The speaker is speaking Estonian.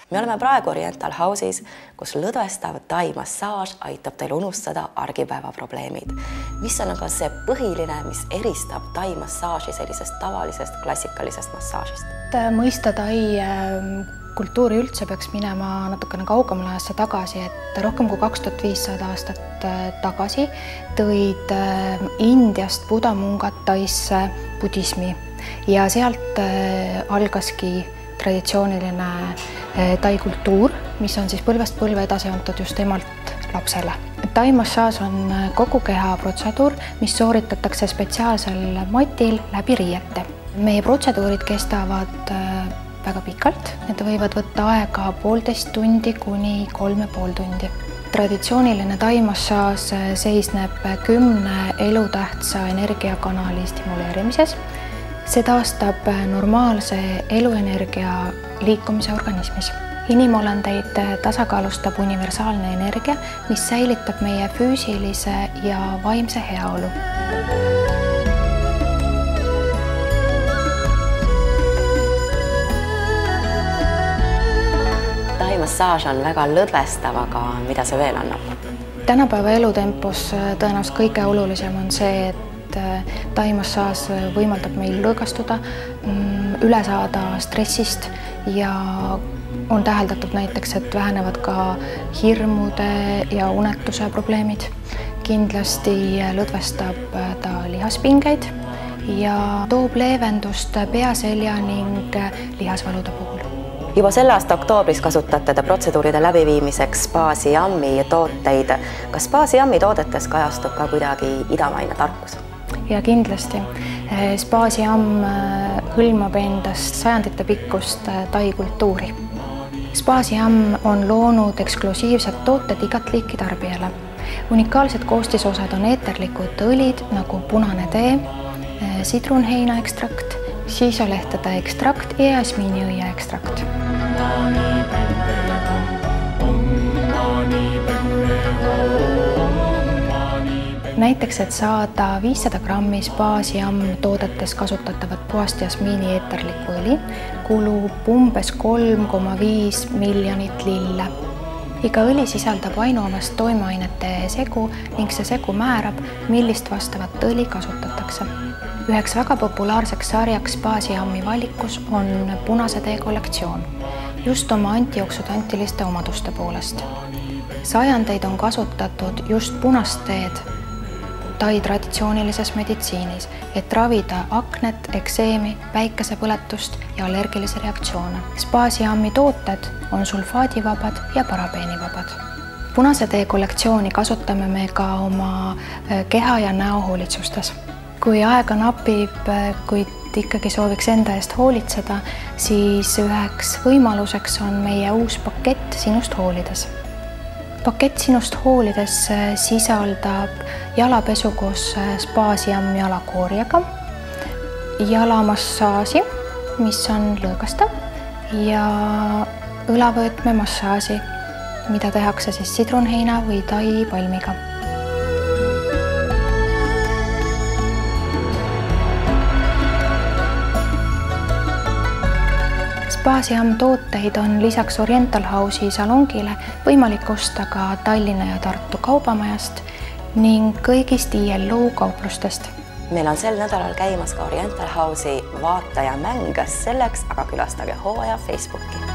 Me oleme praegu Oriental House'is, kus lõdvestav tai-massaaž aitab teil unustada argipäeva probleemid. Mis on aga see põhiline, mis eristab tai-massaaži sellisest tavalisest klassikalisest massaažist? Mõista tai kultuuri üldse peaks minema natukene kaugemale ajasse tagasi, et rohkem kui 2500 aastat tagasi tõid Indiast budamungad Taisse budismi ja sealt algaski traditsiooniline tai kultuur, mis on siis põlvest põlve edasi antud just emalt lapsele. Tai massaaž on kogu keha protseduur, mis sooritatakse spetsiaalsel matil läbi riiete. Meie protseduurid kestavad väga pikalt, need võivad võtta aega 1,5 tundi kuni 3,5 tundi. Traditsiooniline tai massaaž seisneb 10 elutähtsa energiakanali stimuleerimises. See taastab normaalse eluenergia liikumise organismis. Inimolendeid tasakaalustab universaalne energia, mis säilitab meie füüsilise ja vaimse heaolu. Tai-massaaž on väga lõdvestav, aga mida see veel annab? Tänapäeva elutempos tõenäoliselt kõige olulisem on see, et tai-massaaž võimaldab meil lõõgastuda, üle saada stressist ja on täheldatud näiteks, et vähenevad ka hirmude ja unetuse probleemid. Kindlasti lõdvestab ta lihaspingeid ja toob leevendust pea, selja ning lihasvalude puhul. Juba selle aasta oktoobris kasutate te protseduuride läbiviimiseks Spa Siammi tooteid. Kas Spa Siammi toodetes kajastub ka kuidagi idamaine tarkus? Ja kindlasti. Spa Siam hõlmab endast sajandite pikkust tai kultuuri. Spa Siam on loonud eksklusiivsed tooted igat liiki tarbijale. Unikaalsed koostisosad on eeterlikud õlid nagu punane tee, sidrunheina ekstrakt, siisolehtede ekstrakt ja jasmiiniõie ekstrakt. Näiteks, et saada 500 grammi Spa Siam toodetes kasutatavat puhast jasmiini eeterlikku õli, kulub umbes 3,5 miljonit lille. Iga õli sisaldab ainuomast toimeainete segu ning see segu määrab, millist vastavat õli kasutatakse. Üheks väga populaarseks sarjaks Spa Siami valikus on punase tee kollektsioon, just oma antioksidantiliste omaduste poolest. Sajandeid on kasutatud just punast teed tai traditsioonilises meditsiinis, et ravida aknet, ekseemi, päikesepõletust ja allergilisi reaktsioone. Spa Siami tooted on sulfaadivabad ja parabeenivabad. Punase tee kollektsiooni kasutame me ka oma keha- ja näohoolitsustes. Kui aega napib, kuid ikkagi sooviks enda eest hoolitseda, siis üheks võimaluseks on meie uus pakett Sinust hoolides. Pakett Sinust hoolides sisaldab jalapesu koos Spa Siam jalakooriaga, jalamassaaži, mis on lõõgastav, ja õlavõõtme massaaži, mida tehakse siis sidrunheina või tai palmiga. Spa Siam tooteid on lisaks Oriental House'i salongile võimalik osta ka Tallinna ja Tartu kaubamajast ning kõigist ILO kauplustest. Meil on sel nädalal käimas ka Oriental House'i vaatajamäng, selleks aga külastage hooaja Facebooki.